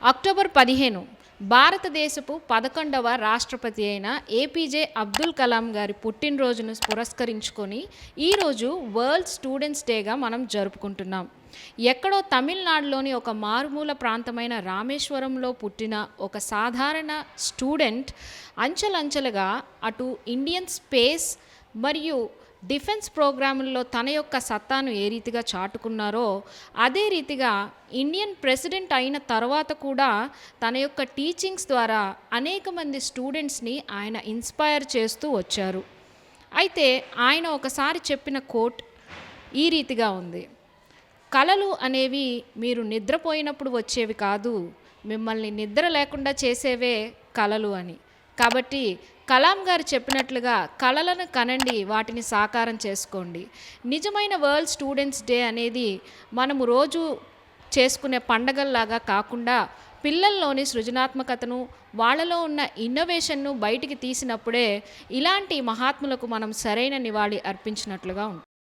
October 15 భారతదేశపు 11వ రాష్ట్రపతి అయిన ఏపీజే అబ్దుల్ కలాం గారి పుట్టినరోజును పురస్కరించుకొని ఈరోజు వరల్డ్ స్టూడెంట్స్ డేగా మనం జరుపుకుంటున్నాం. ఎక్కడో తమిళనాడులోని ఒక మారుమూల ప్రాంతమైన రామేశ్వరంలో పుట్టిన ఒక సాధారణ స్టూడెంట్ అంచెలంచెలుగా అటు ఇండియన్ స్పేస్ మరియు డిఫెన్స్ ప్రోగ్రాముల్లో తన యొక్క సత్తాను ఏ రీతిగా చాటుకున్నారో అదే రీతిగా ఇండియన్ ప్రెసిడెంట్ అయిన తర్వాత కూడా తన యొక్క టీచింగ్స్ ద్వారా అనేక మంది స్టూడెంట్స్ని ఆయన ఇన్స్పైర్ చేస్తూ వచ్చారు. అయితే ఆయన ఒకసారి చెప్పిన కోట్ ఈ రీతిగా ఉంది: కలలు అనేవి మీరు నిద్రపోయినప్పుడు వచ్చేవి కాదు, మిమ్మల్ని నిద్ర లేకుండా చేసేవే కలలు అని. కాబట్టి కలాం గారు చెప్పినట్లుగా కలలను కనండి, వాటిని సాకారం చేసుకోండి. నిజమైన వరల్డ్ స్టూడెంట్స్ డే అనేది మనము రోజు చేసుకునే పండగల్లాగా కాకుండా పిల్లల్లోని సృజనాత్మకతను, వాళ్ళలో ఉన్న ఇన్నోవేషన్ను బయటికి తీసినప్పుడే ఇలాంటి మహాత్ములకు మనం సరైన నివాళి అర్పించినట్లుగా ఉంటుంది.